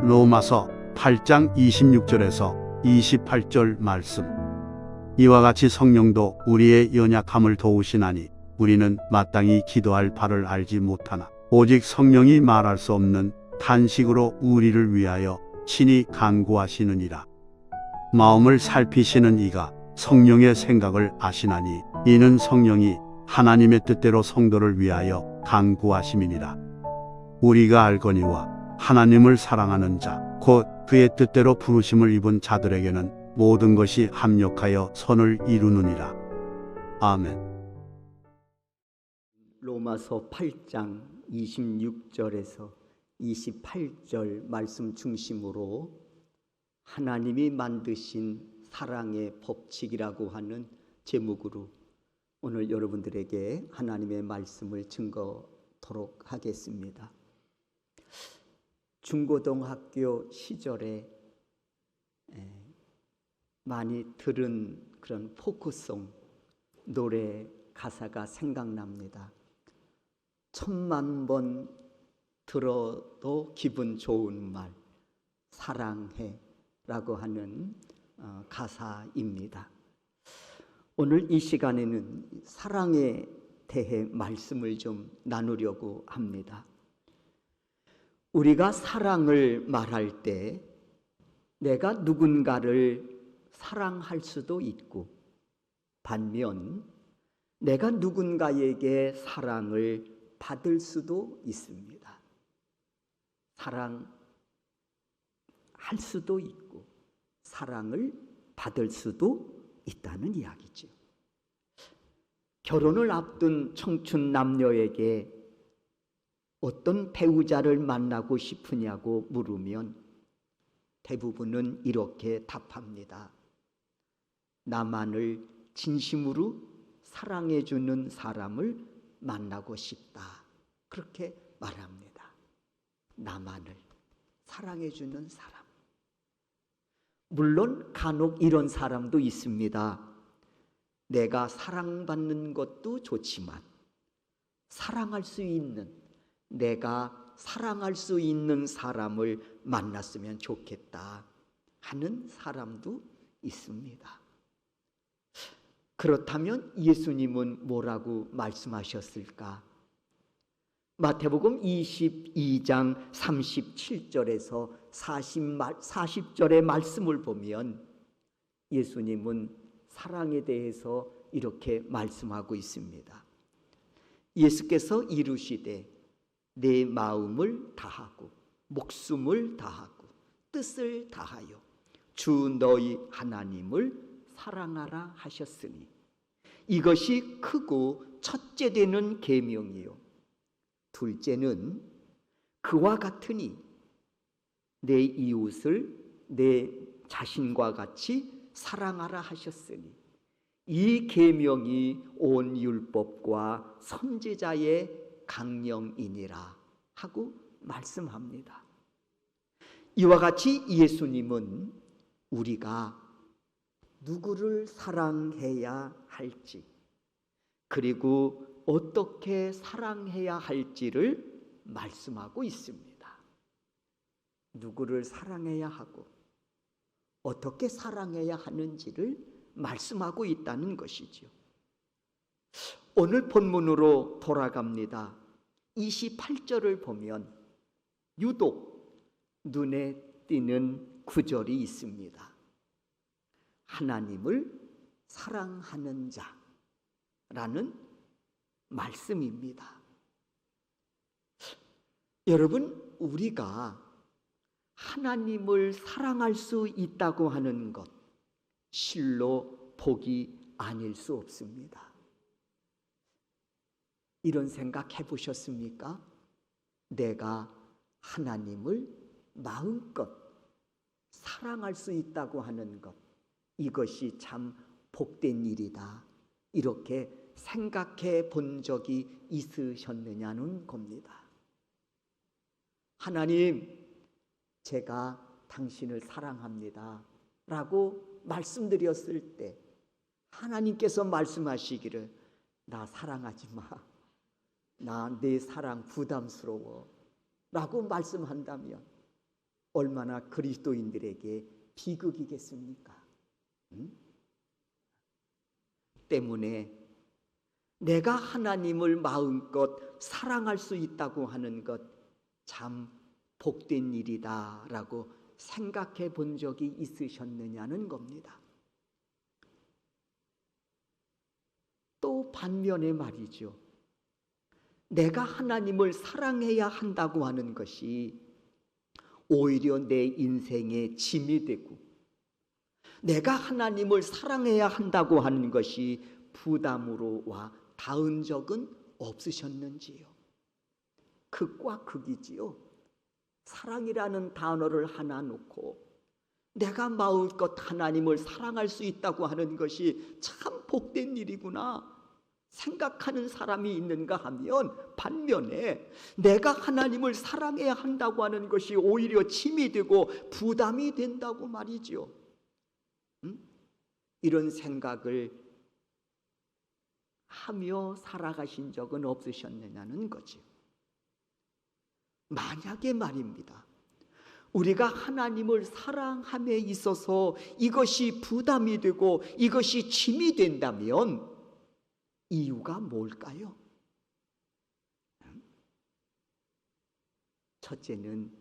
로마서 8장 26절에서 28절 말씀. 이와 같이 성령도 우리의 연약함을 도우시나니 우리는 마땅히 기도할 바를 알지 못하나 오직 성령이 말할 수 없는 탄식으로 우리를 위하여 친히 간구하시느니라. 마음을 살피시는 이가 성령의 생각을 아시나니 이는 성령이 하나님의 뜻대로 성도를 위하여 간구하심이니라. 우리가 알거니와 하나님을 사랑하는 자 곧 그의 뜻대로 부르심을 입은 자들에게는 모든 것이 합력하여 선을 이루느니라. 아멘. 로마서 8장 26절에서 28절 말씀 중심으로 하나님이 만드신 사랑의 법칙이라고 하는 제목으로 오늘 여러분들에게 하나님의 말씀을 증거토록 하겠습니다. 중고등학교 시절에 많이 들은 그런 포크송 노래 가사가 생각납니다. 1000만 번 들어도 기분 좋은 말 사랑해 라고 하는 가사입니다. 오늘 이 시간에는 사랑에 대해 말씀을 좀 나누려고 합니다. 우리가 사랑을 말할 때 내가 누군가를 사랑할 수도 있고 반면 내가 누군가에게 사랑을 받을 수도 있습니다. 사랑할 수도 있고 사랑을 받을 수도 있다는 이야기죠. 결혼을 앞둔 청춘 남녀에게 어떤 배우자를 만나고 싶으냐고 물으면 대부분은 이렇게 답합니다. 나만을 진심으로 사랑해주는 사람을 만나고 싶다. 그렇게 말합니다. 나만을 사랑해주는 사람. 물론 간혹 이런 사람도 있습니다. 내가 사랑받는 것도 좋지만 사랑할 수 있는, 내가 사랑할 수 있는 사람을 만났으면 좋겠다 하는 사람도 있습니다. 그렇다면 예수님은 뭐라고 말씀하셨을까? 마태복음 22장 37절에서 40절의 말씀을 보면 예수님은 사랑에 대해서 이렇게 말씀하고 있습니다. 예수께서 이르시되 내 마음을 다하고 목숨을 다하고 뜻을 다하여 주 너희 하나님을 사랑하라 하셨으니 이것이 크고 첫째 되는 계명이요 둘째는 그와 같으니 내 이웃을 내 자신과 같이 사랑하라 하셨으니 이 계명이 온 율법과 선지자의 강령이니라 하고 말씀합니다. 이와 같이 예수님은 우리가 누구를 사랑해야 할지 그리고 어떻게 사랑해야 할지를 말씀하고 있습니다. 누구를 사랑해야 하고 어떻게 사랑해야 하는지를 말씀하고 있다는 것이죠. 오늘 본문으로 돌아갑니다. 28절을 보면 유독 눈에 띄는 구절이 있습니다. 하나님을 사랑하는 자라는 말씀입니다. 여러분, 우리가 하나님을 사랑할 수 있다고 하는 것 실로 복이 아닐 수 없습니다. 이런 생각 해보셨습니까? 내가 하나님을 마음껏 사랑할 수 있다고 하는 것, 이것이 참 복된 일이다. 이렇게 생각해 본 적이 있으셨느냐는 겁니다. 하나님, 제가 당신을 사랑합니다 라고 말씀드렸을 때 하나님께서 말씀하시기를 나 사랑하지 마. 나 내 사랑 부담스러워 라고 말씀한다면 얼마나 그리스도인들에게 비극이겠습니까? 때문에 내가 하나님을 마음껏 사랑할 수 있다고 하는 것 참 복된 일이다라고 생각해 본 적이 있으셨느냐는 겁니다. 또 반면에 말이죠. 내가 하나님을 사랑해야 한다고 하는 것이 오히려 내 인생의 짐이 되고, 내가 하나님을 사랑해야 한다고 하는 것이 부담으로 와 닿은 적은 없으셨는지요? 극과 극이지요. 사랑이라는 단어를 하나 놓고 내가 마음껏 하나님을 사랑할 수 있다고 하는 것이 참 복된 일이구나 생각하는 사람이 있는가 하면, 반면에 내가 하나님을 사랑해야 한다고 하는 것이 오히려 짐이 되고 부담이 된다고 말이죠. 이런 생각을 하며 살아가신 적은 없으셨느냐는 거죠. 만약에 말입니다, 우리가 하나님을 사랑함에 있어서 이것이 부담이 되고 이것이 짐이 된다면 이유가 뭘까요? 첫째는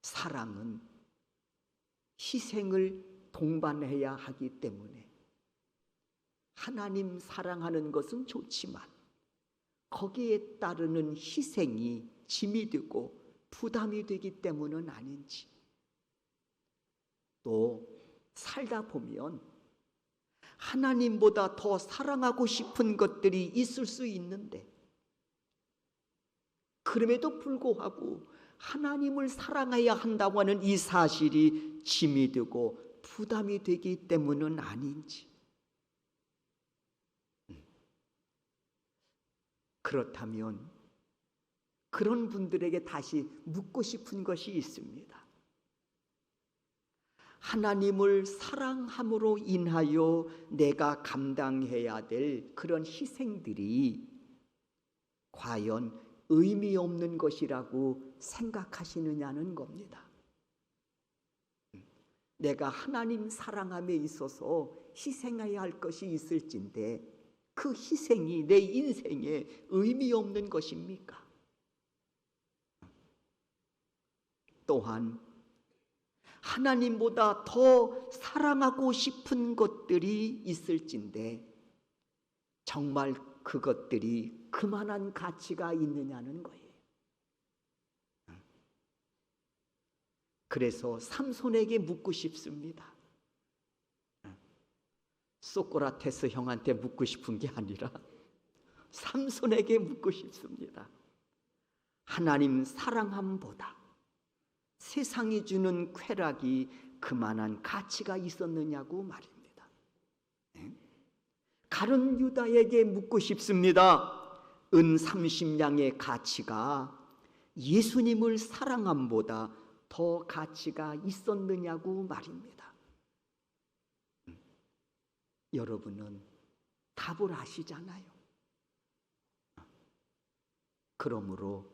사랑은 희생을 동반해야 하기 때문에, 하나님 사랑하는 것은 좋지만 거기에 따르는 희생이 짐이 되고 부담이 되기 때문은 아닌지, 또 살다 보면 하나님보다 더 사랑하고 싶은 것들이 있을 수 있는데, 그럼에도 불구하고 하나님을 사랑해야 한다고 하는 이 사실이 짐이 되고 부담이 되기 때문은 아닌지. 그렇다면 그런 분들에게 다시 묻고 싶은 것이 있습니다. 하나님을 사랑함으로 인하여 내가 감당해야 될 그런 희생들이 과연 의미 없는 것이라고 생각하시느냐는 겁니다. 내가 하나님 사랑함에 있어서 희생해야 할 것이 있을진데 그 희생이 내 인생에 의미 없는 것입니까? 또한 하나님보다 더 사랑하고 싶은 것들이 있을진데 정말 그것들이 그만한 가치가 있느냐는 거예요. 그래서 삼손에게 묻고 싶습니다. 소크라테스 형한테 묻고 싶은 게 아니라 삼손에게 묻고 싶습니다. 하나님 사랑함보다 세상이 주는 쾌락이 그만한 가치가 있었느냐고 말입니다. 가룟 유다에게 묻고 싶습니다. 은 30냥의 가치가 예수님을 사랑함보다 더 가치가 있었느냐고 말입니다. 여러분은 답을 아시잖아요. 그러므로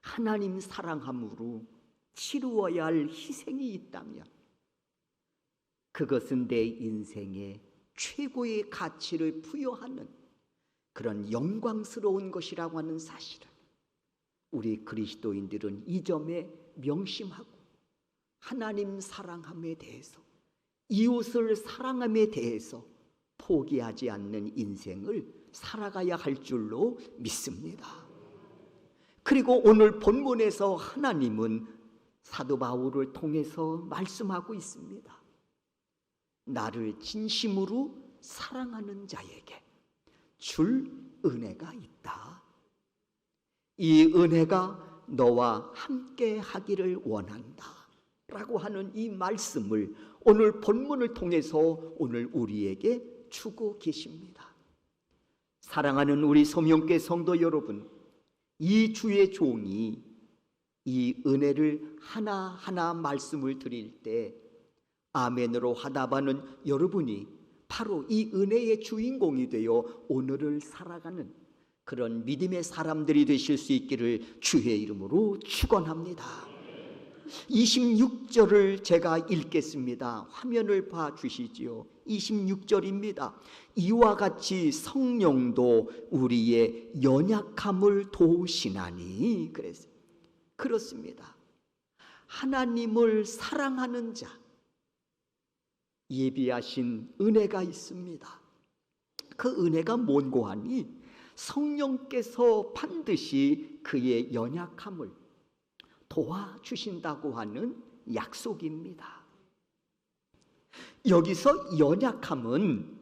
하나님 사랑함으로 치루어야 할 희생이 있다면 그것은 내 인생에 최고의 가치를 부여하는 그런 영광스러운 것이라고 하는 사실을 우리 그리스도인들은 이 점에 명심하고 하나님 사랑함에 대해서, 이웃을 사랑함에 대해서 포기하지 않는 인생을 살아가야 할 줄로 믿습니다. 그리고 오늘 본문에서 하나님은 사도 바울을 통해서 말씀하고 있습니다. 나를 진심으로 사랑하는 자에게 줄 은혜가 있다. 이 은혜가 너와 함께 하기를 원한다 라고 하는 이 말씀을 오늘 본문을 통해서 오늘 우리에게 주고 계십니다. 사랑하는 우리 소명교회 성도 여러분, 이 주의 종이 이 은혜를 하나하나 말씀을 드릴 때 아멘으로 화답하는 여러분이 바로 이 은혜의 주인공이 되어 오늘을 살아가는 그런 믿음의 사람들이 되실 수 있기를 주의 이름으로 축원합니다. 26절을 제가 읽겠습니다. 화면을 봐 주시지요. 26절입니다. 이와 같이 성령도 우리의 연약함을 도우시나니 그랬어요. 그렇습니다. 하나님을 사랑하는 자 예비하신 은혜가 있습니다. 그 은혜가 뭔고 하니 성령께서 반드시 그의 연약함을 도와주신다고 하는 약속입니다. 여기서 연약함은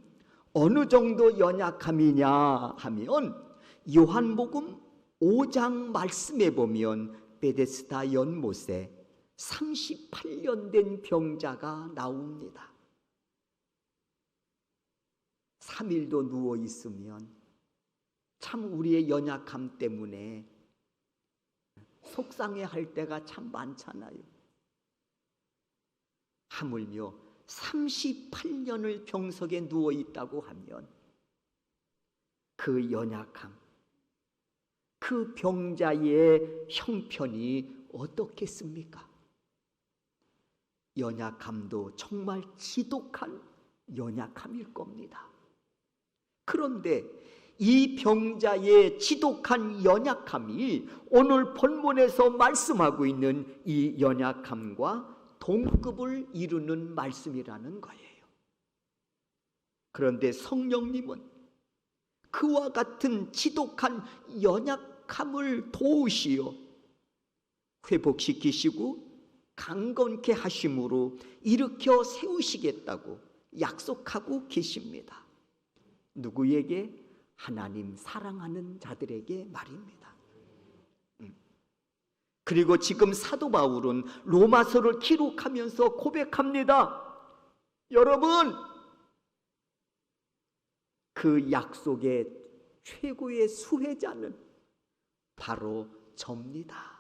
어느 정도 연약함이냐 하면 요한복음 5장 말씀에 보면 베데스다 연못에 38년 된 병자가 나옵니다. 3일도 누워 있으면 참 우리의 연약함 때문에 속상해할 때가 참 많잖아요. 하물며 38년을 병석에 누워 있다고 하면 그 연약함, 그 병자의 형편이 어떻겠습니까? 연약함도 정말 지독한 연약함일 겁니다. 그런데 이 병자의 지독한 연약함이 오늘 본문에서 말씀하고 있는 이 연약함과 동급을 이루는 말씀이라는 거예요. 그런데 성령님은 그와 같은 지독한 연약함을 도우시어 회복시키시고 강건케 하심으로 일으켜 세우시겠다고 약속하고 계십니다. 누구에게? 하나님 사랑하는 자들에게 말입니다. 그리고 지금 사도 바울은 로마서를 기록하면서 고백합니다. 여러분, 그 약속의 최고의 수혜자는 바로 접니다.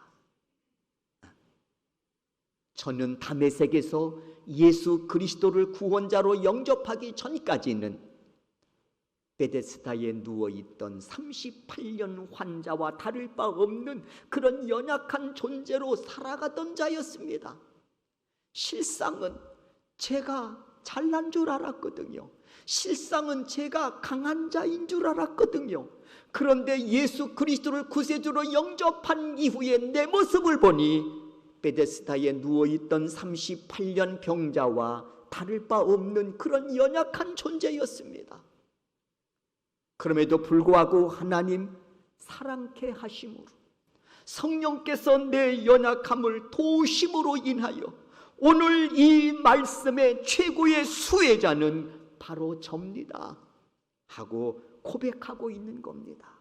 저는 다메섹에서 예수 그리스도를 구원자로 영접하기 전까지는 베데스다에 누워있던 38년 환자와 다를 바 없는 그런 연약한 존재로 살아가던 자였습니다. 실상은 제가 잘난 줄 알았거든요. 실상은 제가 강한 자인 줄 알았거든요. 그런데 예수 그리스도를 구세주로 영접한 이후에 내 모습을 보니 베데스다에 누워있던 38년 병자와 다를 바 없는 그런 연약한 존재였습니다. 그럼에도 불구하고 하나님 사랑케 하심으로 성령께서 내 연약함을 도우심으로 인하여 오늘 이 말씀의 최고의 수혜자는 바로 접니다 하고 고백하고 있는 겁니다.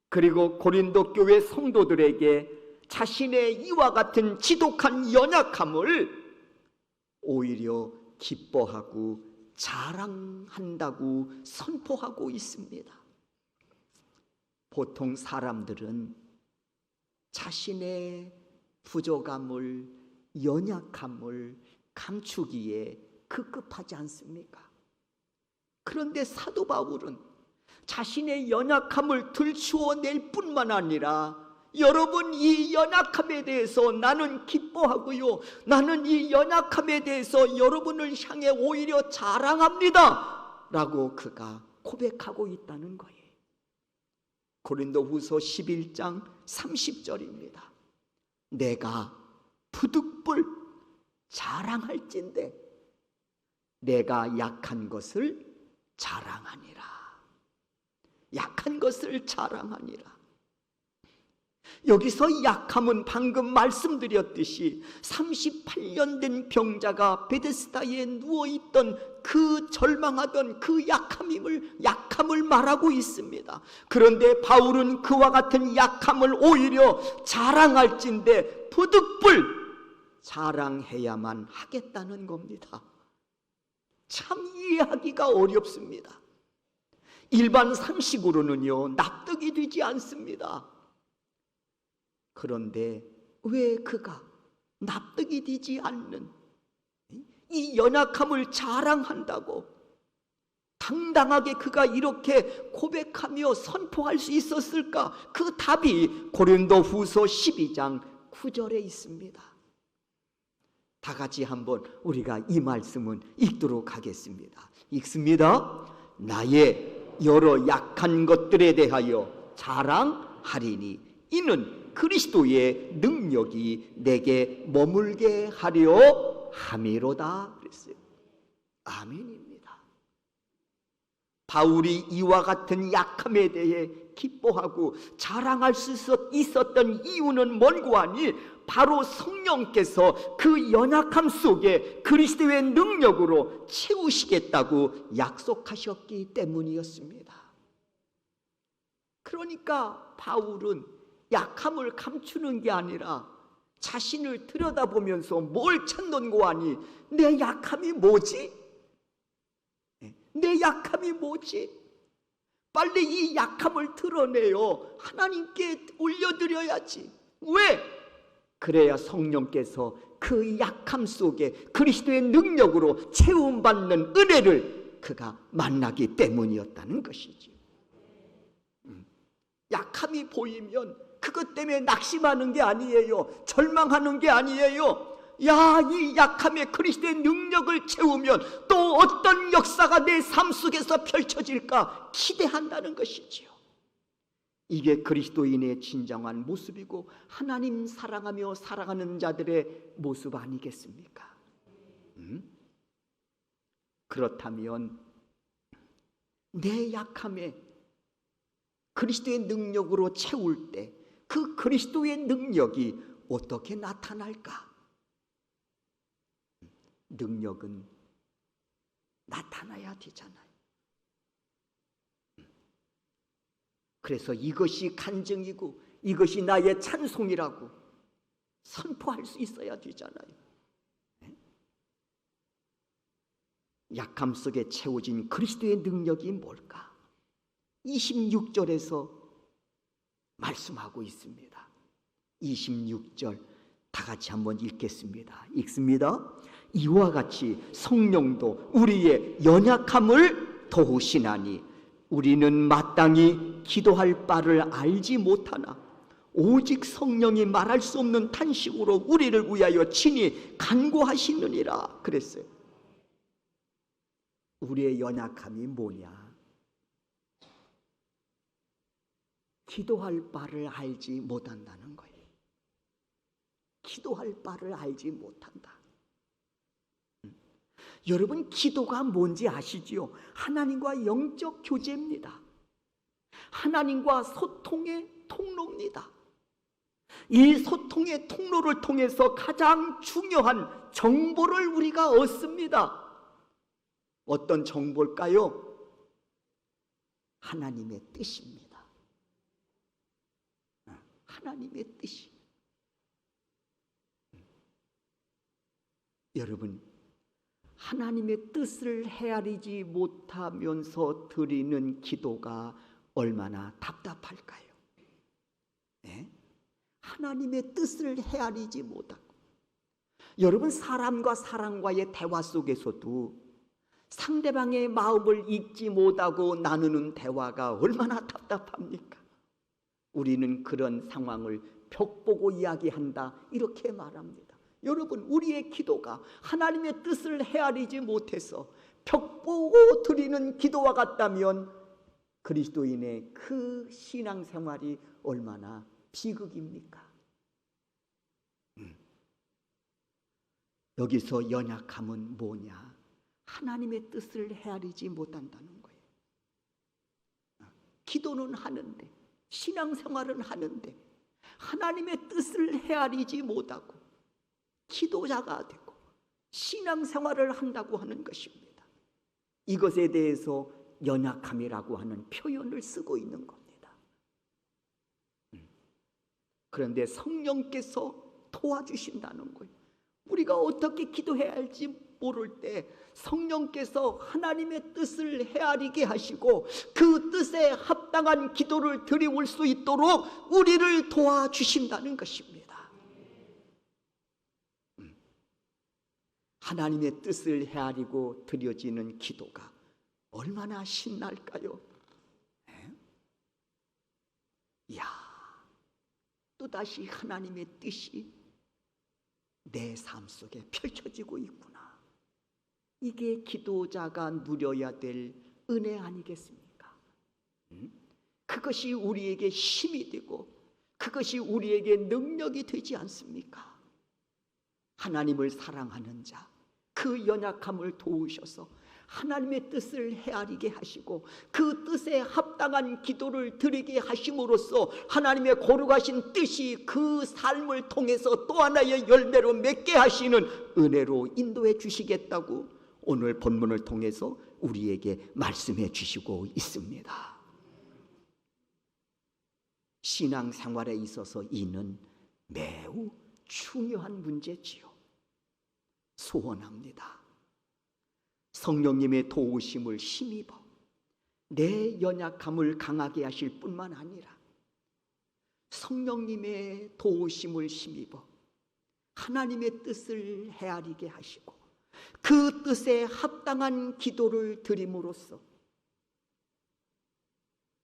그리고 고린도 교회 성도들에게 자신의 이와 같은 지독한 연약함을 오히려 기뻐하고 자랑한다고 선포하고 있습니다. 보통 사람들은 자신의 부족함을, 연약함을 감추기에 급급하지 않습니까? 그런데 사도 바울은 자신의 연약함을 들추어낼 뿐만 아니라 여러분, 이 연약함에 대해서 나는 기뻐하고요, 나는 이 연약함에 대해서 여러분을 향해 오히려 자랑합니다 라고 그가 고백하고 있다는 거예요. 고린도후서 11장 30절입니다. 내가 부득불 자랑할진대 내가 약한 것을 자랑하니라. 약한 것을 자랑하니라. 여기서 약함은 방금 말씀드렸듯이 38년 된 병자가 베데스다에 누워있던 그 절망하던 그 약함을 말하고 있습니다. 그런데 바울은 그와 같은 약함을 오히려 자랑할진대 부득불 자랑해야만 하겠다는 겁니다. 참 이해하기가 어렵습니다. 일반 상식으로는요, 납득이 되지 않습니다. 그런데 왜 그가 납득이 되지 않는 이 연약함을 자랑한다고 당당하게 그가 이렇게 고백하며 선포할 수 있었을까? 그 답이 고린도후서 12장 9절에 있습니다. 다 같이 한번 우리가 이 말씀은 읽도록 하겠습니다. 읽습니다. 나의 여러 약한 것들에 대하여 자랑하리니 이는 그리스도의 능력이 내게 머물게 하려 함이로다 그랬어요. 아멘입니다. 바울이 이와 같은 약함에 대해 기뻐하고 자랑할 수 있었던 이유는 뭔고 하니 바로 성령께서 그 연약함 속에 그리스도의 능력으로 채우시겠다고 약속하셨기 때문이었습니다. 그러니까 바울은 약함을 감추는 게 아니라 자신을 들여다보면서 뭘 찾는고 하니 내 약함이 뭐지? 내 약함이 뭐지? 빨리 이 약함을 드러내요. 하나님께 올려드려야지. 왜? 그래야 성령께서 그 약함 속에 그리스도의 능력으로 채움받는 은혜를 그가 만나기 때문이었다는 것이지. 약함이 보이면 그것 때문에 낙심하는 게 아니에요. 절망하는 게 아니에요. 야, 이 약함에 그리스도의 능력을 채우면 또 어떤 역사가 내 삶 속에서 펼쳐질까 기대한다는 것이지요. 이게 그리스도인의 진정한 모습이고 하나님 사랑하며 살아가는 자들의 모습 아니겠습니까? 그렇다면 내 약함에 그리스도의 능력으로 채울 때 그 그리스도의 능력이 어떻게 나타날까? 능력은 나타나야 되잖아요. 그래서 이것이 간증이고 이것이 나의 찬송이라고 선포할 수 있어야 되잖아요. 약함 속에 채워진 그리스도의 능력이 뭘까? 26절에서 말씀하고 있습니다. 26절 다 같이 한번 읽겠습니다. 읽습니다. 이와 같이 성령도 우리의 연약함을 도우시나니 우리는 마땅히 기도할 바를 알지 못하나 오직 성령이 말할 수 없는 탄식으로 우리를 위하여 친히 간구하시느니라 그랬어요. 우리의 연약함이 뭐냐? 기도할 바를 알지 못한다는 거예요. 기도할 바를 알지 못한다. 여러분, 기도가 뭔지 아시지요? 하나님과 영적 교제입니다. 하나님과 소통의 통로입니다. 이 소통의 통로를 통해서 가장 중요한 정보를 우리가 얻습니다. 어떤 정보일까요? 하나님의 뜻입니다. 하나님의 뜻이. 여러분, 하나님의 뜻을 헤아리지 못하면서 드리는 기도가 얼마나 답답할까요? 네? 하나님의 뜻을 헤아리지 못하고, 여러분, 사람과 사람과의 대화 속에서도 상대방의 마음을 읽지 못하고 나누는 대화가 얼마나 답답합니까? 우리는 그런 상황을 벽 보고 이야기한다 이렇게 말합니다. 여러분, 우리의 기도가 하나님의 뜻을 헤아리지 못해서 벽 보고 드리는 기도와 같다면 그리스도인의 그 신앙생활이 얼마나 비극입니까? 여기서 연약함은 뭐냐? 하나님의 뜻을 헤아리지 못한다는 거예요. 기도는 하는데, 신앙생활은 하는데 하나님의 뜻을 헤아리지 못하고 기도자가 되고 신앙생활을 한다고 하는 것입니다. 이것에 대해서 연약함이라고 하는 표현을 쓰고 있는 겁니다. 그런데 성령께서 도와주신다는 거예요. 우리가 어떻게 기도해야 할지 모를 때 성령께서 하나님의 뜻을 헤아리게 하시고 그 뜻에 합당한 기도를 드려올 수 있도록 우리를 도와주신다는 것입니다. 하나님의 뜻을 헤아리고 드려지는 기도가 얼마나 신날까요? 이야, 또다시 하나님의 뜻이 내 삶 속에 펼쳐지고 있구나. 이게 기도자가 누려야 될 은혜 아니겠습니까? 그것이 우리에게 힘이 되고 그것이 우리에게 능력이 되지 않습니까? 하나님을 사랑하는 자, 그 연약함을 도우셔서 하나님의 뜻을 헤아리게 하시고 그 뜻에 합당한 기도를 드리게 하심으로써 하나님의 거룩하신 뜻이 그 삶을 통해서 또 하나의 열매로 맺게 하시는 은혜로 인도해 주시겠다고 오늘 본문을 통해서 우리에게 말씀해 주시고 있습니다. 신앙생활에 있어서 이는 매우 중요한 문제지요. 소원합니다. 성령님의 도우심을 힘입어 내 연약함을 강하게 하실 뿐만 아니라 성령님의 도우심을 힘입어 하나님의 뜻을 헤아리게 하시고 그 뜻에 합당한 기도를 드림으로써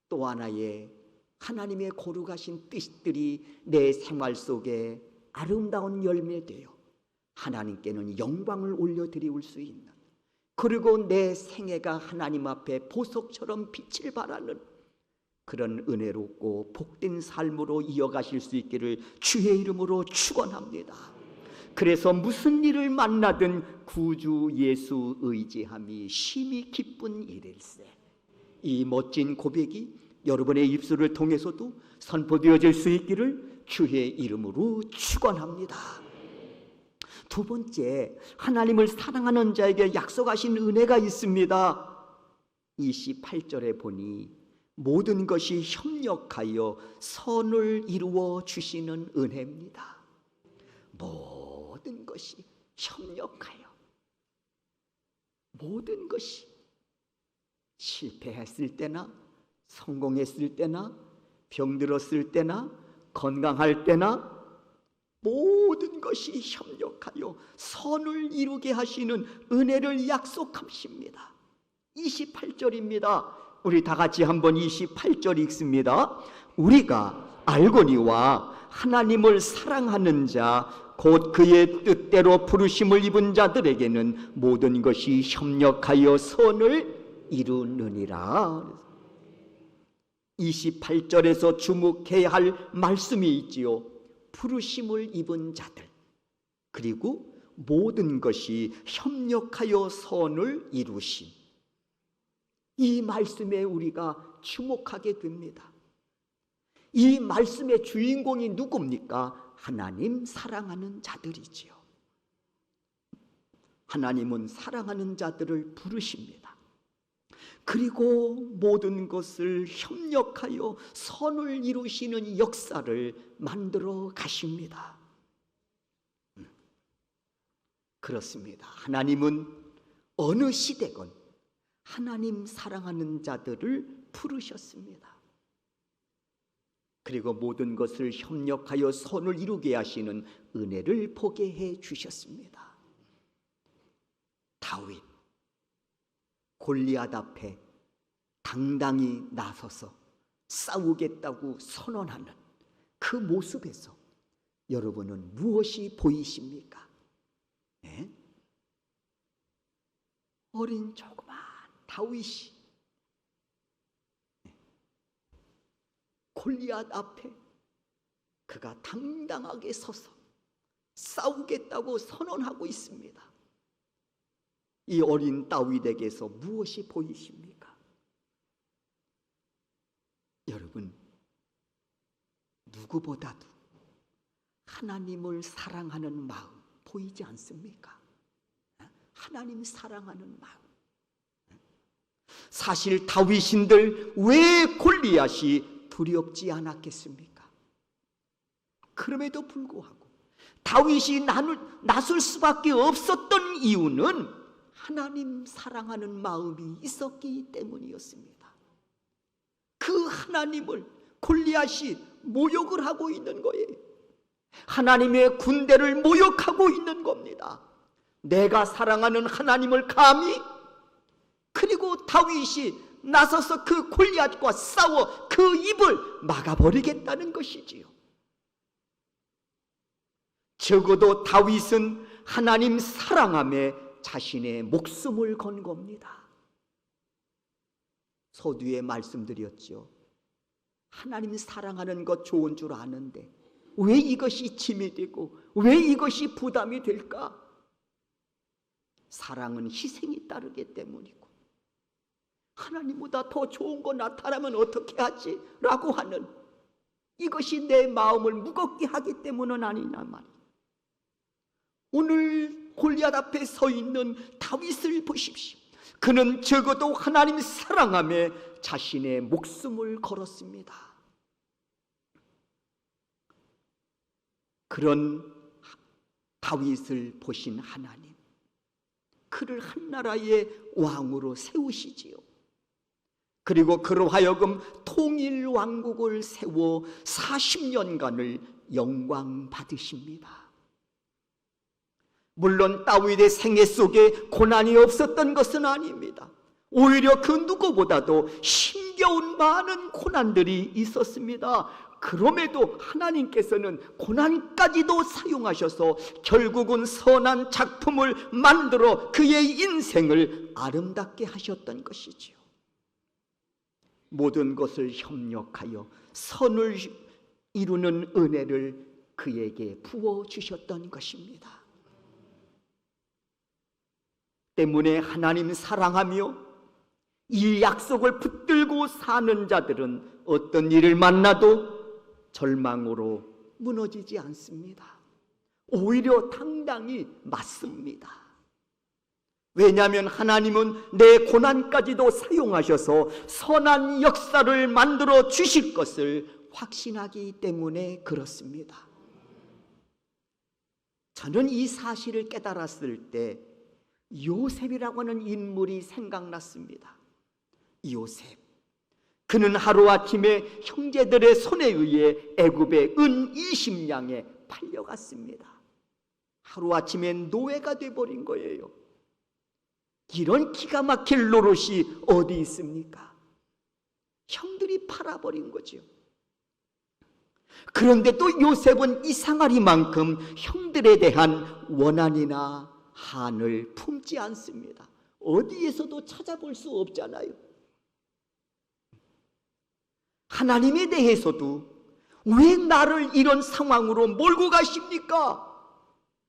또 하나의 하나님의 거룩하신 뜻들이 내 생활 속에 아름다운 열매되어 하나님께는 영광을 올려드릴 수 있는, 그리고 내 생애가 하나님 앞에 보석처럼 빛을 발하는 그런 은혜롭고 복된 삶으로 이어가실 수 있기를 주의 이름으로 축원합니다. 그래서 무슨 일을 만나든 구주 예수 의지함이 심히 기쁜 일일세. 이 멋진 고백이 여러분의 입술을 통해서도 선포되어질 수 있기를 주의 이름으로 축원합니다. 두 번째, 하나님을 사랑하는 자에게 약속하신 은혜가 있습니다. 28절에 보니 모든 것이 협력하여 선을 이루어 주시는 은혜입니다. 모든 것이 협력하여, 모든 것이 실패했을 때나 성공했을 때나 병들었을 때나 건강할 때나 모든 것이 협력하여 선을 이루게 하시는 은혜를 약속하십니다. 28절입니다. 우리 다 같이 한번 28절 읽습니다. 우리가 알거니와 하나님을 사랑하는 자 곧 그의 뜻대로 부르심을 입은 자들에게는 모든 것이 협력하여 선을 이루느니라. 28절에서 주목해야 할 말씀이 있지요. 부르심을 입은 자들, 그리고 모든 것이 협력하여 선을 이루심. 이 말씀에 우리가 주목하게 됩니다. 이 말씀의 주인공이 누굽니까? 하나님 사랑하는 자들이지요. 하나님은 사랑하는 자들을 부르십니다. 그리고 모든 것을 협력하여 선을 이루시는 역사를 만들어 가십니다. 그렇습니다. 하나님은 어느 시대건 하나님 사랑하는 자들을 부르셨습니다. 그리고 모든 것을 협력하여 선을 이루게 하시는 은혜를 보게 해 주셨습니다. 다윗, 골리앗 앞에 당당히 나서서 싸우겠다고 선언하는 그 모습에서 여러분은 무엇이 보이십니까? 네? 어린 조그만 다윗이 골리앗 앞에 그가 당당하게 서서 싸우겠다고 선언하고 있습니다. 이 어린 다윗에게서 무엇이 보이십니까? 여러분, 누구보다도 하나님을 사랑하는 마음 보이지 않습니까? 하나님 사랑하는 마음. 사실 다윗인들 왜 골리앗이 두렵지 않았겠습니까? 그럼에도 불구하고 다윗이 나설 수밖에 없었던 이유는 하나님 사랑하는 마음이 있었기 때문이었습니다. 그 하나님을 골리앗이 모욕을 하고 있는 거예요. 하나님의 군대를 모욕하고 있는 겁니다. 내가 사랑하는 하나님을 감히, 그리고 다윗이 나서서 그 골리앗과 싸워 그 입을 막아버리겠다는 것이지요. 적어도 다윗은 하나님 사랑함에 자신의 목숨을 건 겁니다. 서두에 말씀드렸죠. 하나님 사랑하는 것 좋은 줄 아는데 왜 이것이 짐이 되고 왜 이것이 부담이 될까? 사랑은 희생이 따르기 때문이고, 하나님보다 더 좋은 거 나타나면 어떻게 하지? 라고 하는 이것이 내 마음을 무겁게 하기 때문은 아니냐 말이에요. 오늘 골리앗 앞에 서 있는 다윗을 보십시오. 그는 적어도 하나님 사랑함에 자신의 목숨을 걸었습니다. 그런 다윗을 보신 하나님, 그를 한 나라의 왕으로 세우시지요. 그리고 그로 하여금 통일 왕국을 세워 40년간을 영광 받으십니다. 물론 다윗의 생애 속에 고난이 없었던 것은 아닙니다. 오히려 그 누구보다도 힘겨운 많은 고난들이 있었습니다. 그럼에도 하나님께서는 고난까지도 사용하셔서 결국은 선한 작품을 만들어 그의 인생을 아름답게 하셨던 것이지요. 모든 것을 협력하여 선을 이루는 은혜를 그에게 부어주셨던 것입니다. 때문에 하나님 사랑하며 이 약속을 붙들고 사는 자들은 어떤 일을 만나도 절망으로 무너지지 않습니다. 오히려 당당히 맞습니다. 왜냐하면 하나님은 내 고난까지도 사용하셔서 선한 역사를 만들어 주실 것을 확신하기 때문에 그렇습니다. 저는 이 사실을 깨달았을 때 요셉이라고 하는 인물이 생각났습니다. 요셉, 그는 하루아침에 형제들의 손에 의해 애굽의 은 20냥에 팔려갔습니다. 하루아침에 노예가 돼버린 거예요. 이런 기가 막힐 노릇이 어디 있습니까? 형들이 팔아버린 거죠. 그런데 또 요셉은 이상하리만큼 형들에 대한 원한이나 한을 품지 않습니다. 어디에서도 찾아볼 수 없잖아요. 하나님에 대해서도 왜 나를 이런 상황으로 몰고 가십니까?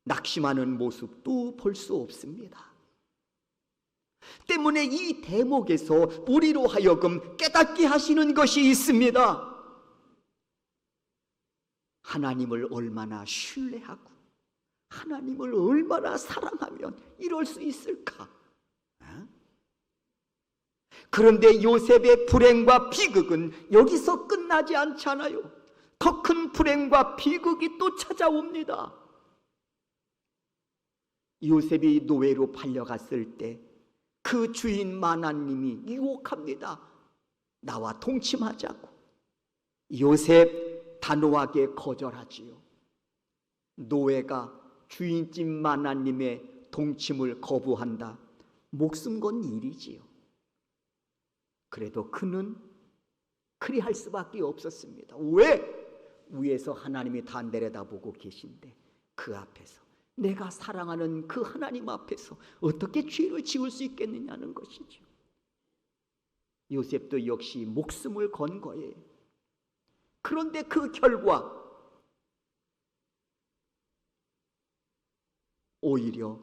낙심하는 모습도 볼 수 없습니다. 때문에 이 대목에서 우리로 하여금 깨닫게 하시는 것이 있습니다. 하나님을 얼마나 신뢰하고 하나님을 얼마나 사랑하면 이럴 수 있을까? 그런데 요셉의 불행과 비극은 여기서 끝나지 않잖아요. 더 큰 불행과 비극이 또 찾아옵니다. 요셉이 노예로 팔려갔을 때 그 주인 마나님이 유혹합니다. 나와 동침하자고. 요셉 단호하게 거절하지요. 노예가 주인집 마나님의 동침을 거부한다. 목숨 건 일이지요. 그래도 그는 그리할 수밖에 없었습니다. 왜? 위에서 하나님이 다 내려다보고 계신데 그 앞에서, 내가 사랑하는 그 하나님 앞에서 어떻게 죄를 지을 수 있겠느냐는 것이죠. 요셉도 역시 목숨을 건 거예요. 그런데 그 결과 오히려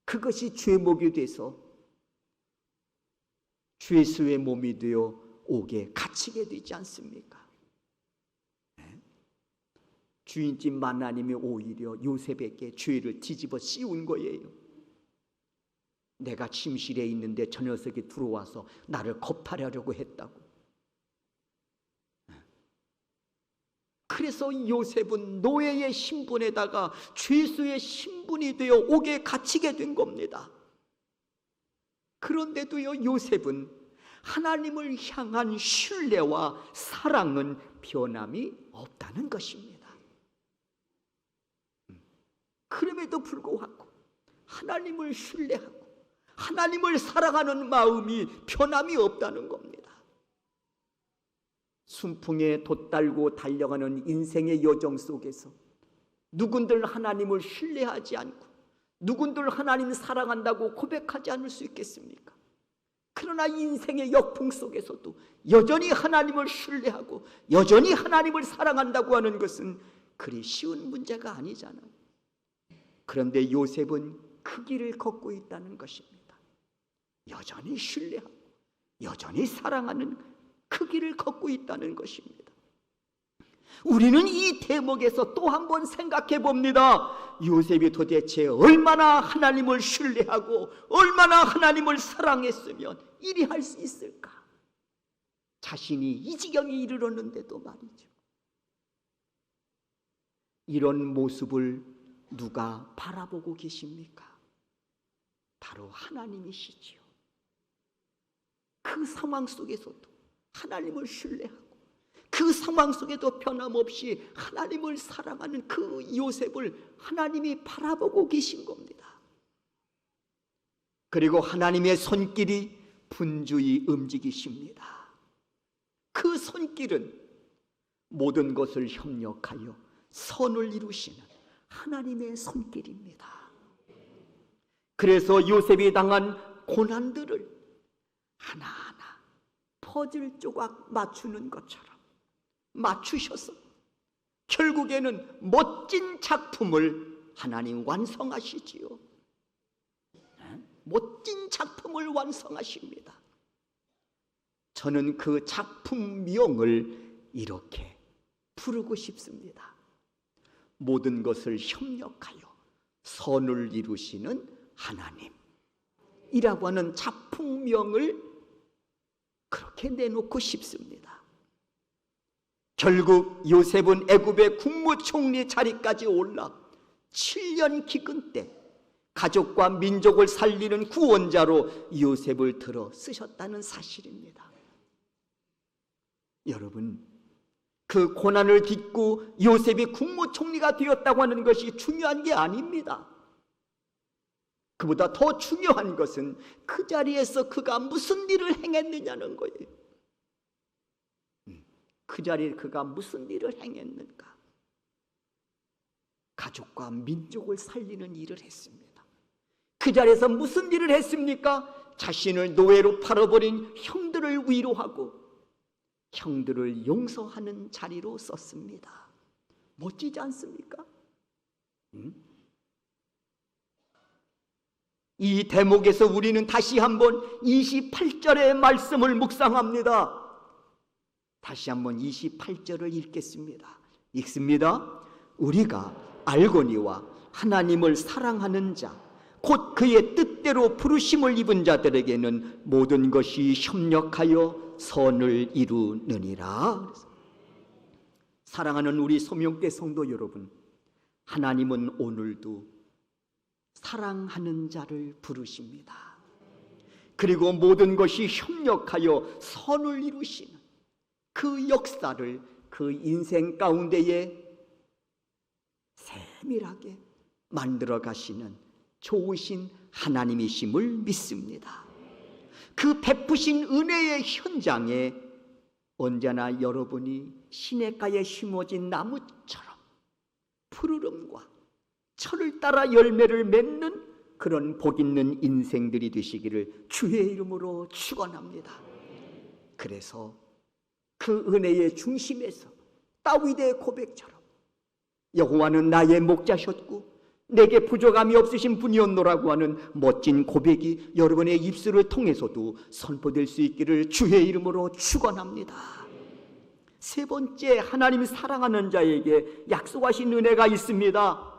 그것이 죄목이 돼서 죄수의 몸이 되어 옥에 갇히게 되지 않습니까? 주인집 마나님이 오히려 요셉에게 죄를 뒤집어 씌운 거예요. 내가 침실에 있는데 저 녀석이 들어와서 나를 겁탈하려고 했다고. 그래서 요셉은 노예의 신분에다가 죄수의 신분이 되어 옥에 갇히게 된 겁니다. 그런데도요, 요셉은 하나님을 향한 신뢰와 사랑은 변함이 없다는 것입니다. 그럼에도 불구하고 하나님을 신뢰하고 하나님을 사랑하는 마음이 변함이 없다는 겁니다. 순풍에 돛달고 달려가는 인생의 여정 속에서 누군들 하나님을 신뢰하지 않고 누군들 하나님 사랑한다고 고백하지 않을 수 있겠습니까? 그러나 인생의 역풍 속에서도 여전히 하나님을 신뢰하고 여전히 하나님을 사랑한다고 하는 것은 그리 쉬운 문제가 아니잖아요. 그런데 요셉은 그 길을 걷고 있다는 것입니다. 여전히 신뢰하고 여전히 사랑하는 그 길을 걷고 있다는 것입니다. 우리는 이 대목에서 또 한 번 생각해 봅니다. 요셉이 도대체 얼마나 하나님을 신뢰하고 얼마나 하나님을 사랑했으면 이리 할 수 있을까? 자신이 이 지경에 이르렀는데도 말이죠. 이런 모습을 누가 바라보고 계십니까? 바로 하나님이시지요. 그 상황 속에서도 하나님을 신뢰하고 그 상황 속에도 변함없이 하나님을 사랑하는 그 요셉을 하나님이 바라보고 계신 겁니다. 그리고 하나님의 손길이 분주히 움직이십니다. 그 손길은 모든 것을 협력하여 선을 이루시는 하나님의 손길입니다. 그래서 요셉이 당한 고난들을 하나하나 퍼즐 조각 맞추는 것처럼 맞추셔서 결국에는 멋진 작품을 하나님 완성하시지요. 멋진 작품을 완성하십니다. 저는 그 작품명을 이렇게 부르고 싶습니다. 모든 것을 협력하여 선을 이루시는 하나님이라고 하는 작품명을 그렇게 내놓고 싶습니다. 결국 요셉은 애굽의 국무총리 자리까지 올라 7년 기근 때 가족과 민족을 살리는 구원자로 요셉을 들어 쓰셨다는 사실입니다. 여러분, 그 고난을 딛고 요셉이 국무총리가 되었다고 하는 것이 중요한 게 아닙니다. 그보다 더 중요한 것은 그 자리에서 그가 무슨 일을 행했느냐는 거예요. 그 자리에 그가 무슨 일을 행했는가? 가족과 민족을 살리는 일을 했습니다. 그 자리에서 무슨 일을 했습니까? 자신을 노예로 팔아버린 형들을 위로하고 형들을 용서하는 자리로 썼습니다. 멋지지 않습니까? 이 대목에서 우리는 다시 한번 28절의 말씀을 묵상합니다. 다시 한번 28절을 읽겠습니다. 읽습니다. 우리가 알거니와 하나님을 사랑하는 자, 곧 그의 뜻대로 부르심을 입은 자들에게는 모든 것이 협력하여 선을 이루느니라. 사랑하는 우리 소명교회 성도 여러분, 하나님은 오늘도 사랑하는 자를 부르십니다. 그리고 모든 것이 협력하여 선을 이루시는 그 역사를 그 인생 가운데에 세밀하게 만들어 가시는 좋으신 하나님이심을 믿습니다. 그 베푸신 은혜의 현장에 언제나 여러분이 시냇가에 심어진 나무처럼 푸르름과 철을 따라 열매를 맺는 그런 복 있는 인생들이 되시기를 주의 이름으로 축원합니다. 그래서 그 은혜의 중심에서 다윗의 고백처럼 여호와는 나의 목자셨고 내게 부족함이 없으신 분이었노라고 하는 멋진 고백이 여러분의 입술을 통해서도 선포될 수 있기를 주의 이름으로 축원합니다. 세 번째, 하나님 사랑하는 자에게 약속하신 은혜가 있습니다.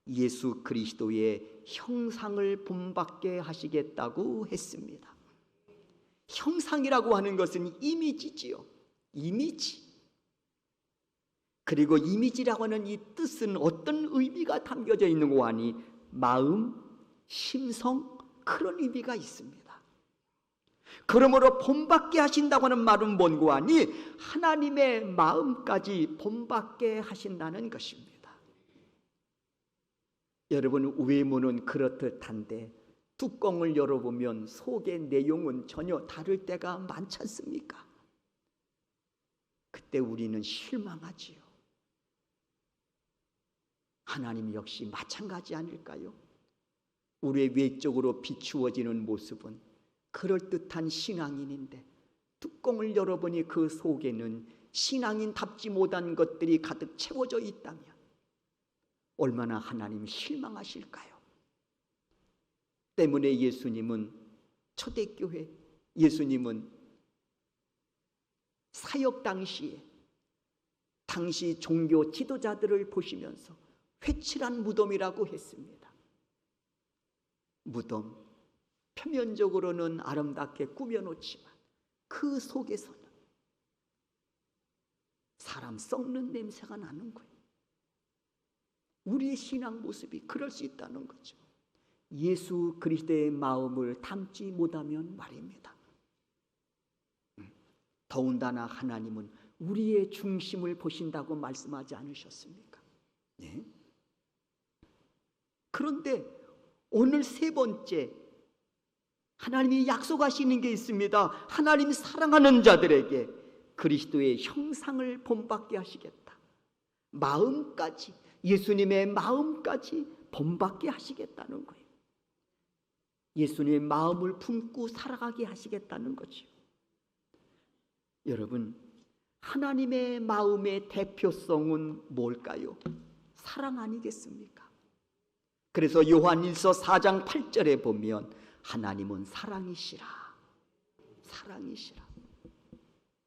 예수 그리스도의 형상을 본받게 하시겠다고 했습니다. 형상이라고 하는 것은 이미지지요. 이미지. 그리고 이미지라고 하는 이 뜻은 어떤 의미가 담겨져 있는 거 아니? 마음, 심성, 그런 의미가 있습니다. 그러므로 본받게 하신다고 하는 말은 뭔고 하니? 하나님의 마음까지 본받게 하신다는 것입니다. 여러분, 외모는 그렇듯한데 뚜껑을 열어보면 속의 내용은 전혀 다를 때가 많지 않습니까? 그때 우리는 실망하지요. 하나님 역시 마찬가지 아닐까요? 우리의 외적으로 비추어지는 모습은 그럴듯한 신앙인인데 뚜껑을 열어보니 그 속에는 신앙인답지 못한 것들이 가득 채워져 있다면 얼마나 하나님 실망하실까요? 때문에 예수님은 초대교회, 예수님은 사역 당시에 당시 종교 지도자들을 보시면서 회칠한 무덤이라고 했습니다. 무덤, 표면적으로는 아름답게 꾸며놓지만 그 속에서는 사람 썩는 냄새가 나는 거예요. 우리의 신앙 모습이 그럴 수 있다는 거죠. 예수 그리스도의 마음을 담지 못하면 말입니다. 더군다나 하나님은 우리의 중심을 보신다고 말씀하지 않으셨습니까? 네? 그런데 오늘 세 번째 하나님이 약속하시는 게 있습니다. 하나님 사랑하는 자들에게 그리스도의 형상을 본받게 하시겠다. 마음까지, 예수님의 마음까지 본받게 하시겠다는 거예요. 예수님의 마음을 품고 살아가게 하시겠다는 거죠. 여러분, 하나님의 마음의 대표성은 뭘까요? 사랑 아니겠습니까? 그래서 요한일서 4장 8절에 보면 하나님은 사랑이시라. 사랑이시라.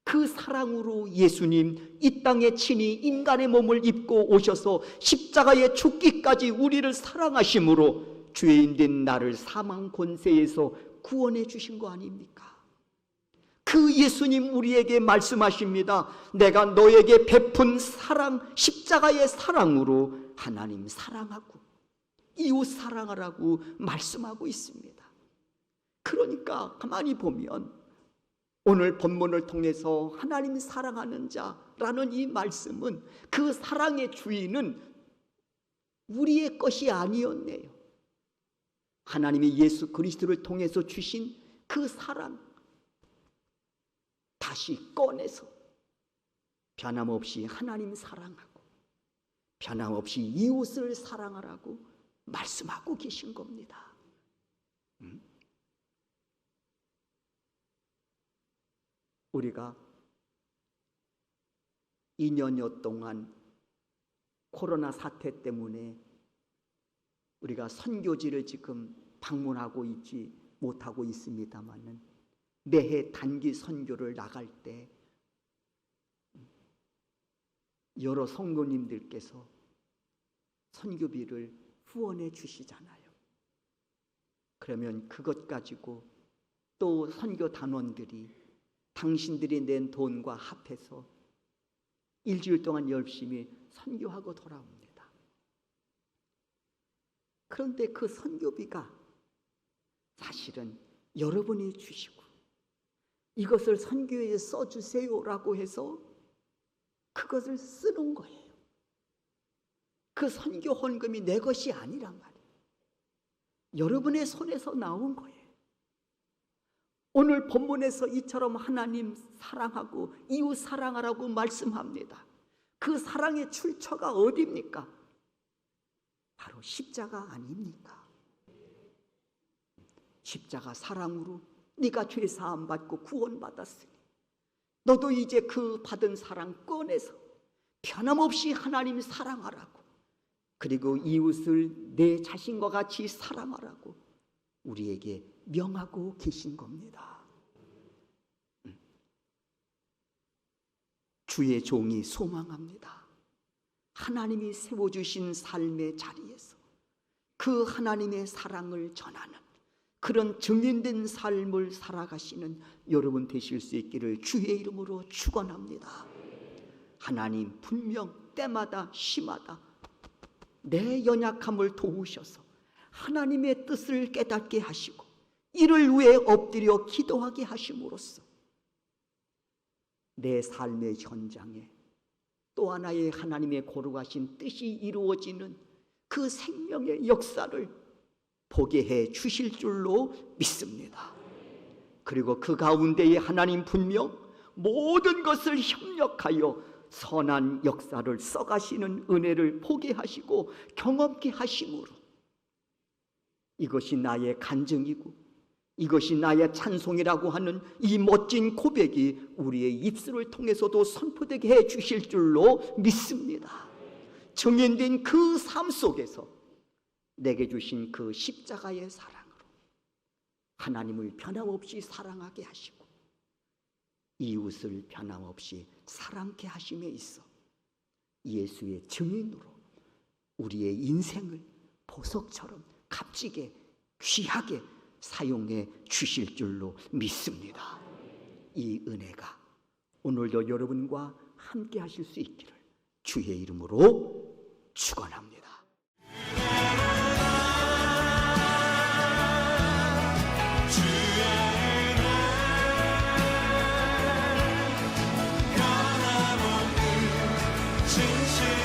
그 사랑으로 예수님 이 땅에 친히 인간의 몸을 입고 오셔서 십자가에 죽기까지 우리를 사랑하심으로 죄인된 나를 사망 권세에서 구원해 주신 거 아닙니까? 그 예수님 우리에게 말씀하십니다. 내가 너에게 베푼 사랑, 십자가의 사랑으로 하나님 사랑하고 이웃 사랑하라고 말씀하고 있습니다. 그러니까 가만히 보면 오늘 본문을 통해서 하나님 사랑하는 자라는 이 말씀은 그 사랑의 주인은 우리의 것이 아니었네요. 하나님이 예수 그리스도를 통해서 주신 그 사랑 다시 꺼내서 변함없이 하나님 사랑하고 변함없이 이웃을 사랑하라고 말씀하고 계신 겁니다. 우리가 2년여 동안 코로나 사태 때문에 우리가 선교지를 지금 방문하고 있지 못하고 있습니다만은 매해 단기 선교를 나갈 때 여러 성도님들께서 선교비를 후원해 주시잖아요. 그러면 그것 가지고 또 선교 단원들이 당신들이 낸 돈과 합해서 일주일 동안 열심히 선교하고 돌아옵니다. 그런데 그 선교비가 사실은 여러분이 주시고 이것을 선교에 써주세요라고 해서 그것을 쓰는 거예요. 그 선교 헌금이 내 것이 아니란 말이에요. 여러분의 손에서 나온 거예요. 오늘 본문에서 이처럼 하나님 사랑하고 이웃 사랑하라고 말씀합니다. 그 사랑의 출처가 어디입니까? 바로 십자가 아닙니까? 십자가 사랑으로 네가 죄 사함 받고 구원받았으니 너도 이제 그 받은 사랑 꺼내서 변함없이 하나님 사랑하라고, 그리고 이웃을 내 자신과 같이 사랑하라고 우리에게 명하고 계신 겁니다. 주의 종이 소망합니다. 하나님이 세워주신 삶의 자리에서 그 하나님의 사랑을 전하는 그런 증인된 삶을 살아가시는 여러분 되실 수 있기를 주의 이름으로 축원합니다. 하나님 분명 때마다 시마다 내 연약함을 도우셔서 하나님의 뜻을 깨닫게 하시고 이를 위해 엎드려 기도하게 하심으로써 내 삶의 현장에 또 하나의 하나님의 거룩하신 뜻이 이루어지는 그 생명의 역사를 보게 해 주실 줄로 믿습니다. 그리고 그 가운데에 하나님 분명 모든 것을 협력하여 선한 역사를 써가시는 은혜를 보게 하시고 경험케 하심으로 이것이 나의 간증이고 이것이 나의 찬송이라고 하는 이 멋진 고백이 우리의 입술을 통해서도 선포되게 해 주실 줄로 믿습니다. 증인된 그 삶 속에서 내게 주신 그 십자가의 사랑으로 하나님을 변함없이 사랑하게 하시고 이웃을 변함없이 사랑케 하심에 있어 예수의 증인으로 우리의 인생을 보석처럼 값지게 귀하게 사용해 주실 줄로 믿습니다. 이 은혜가 오늘도 여러분과 함께 하실 수 있기를 주의 이름으로 축원합니다. 진실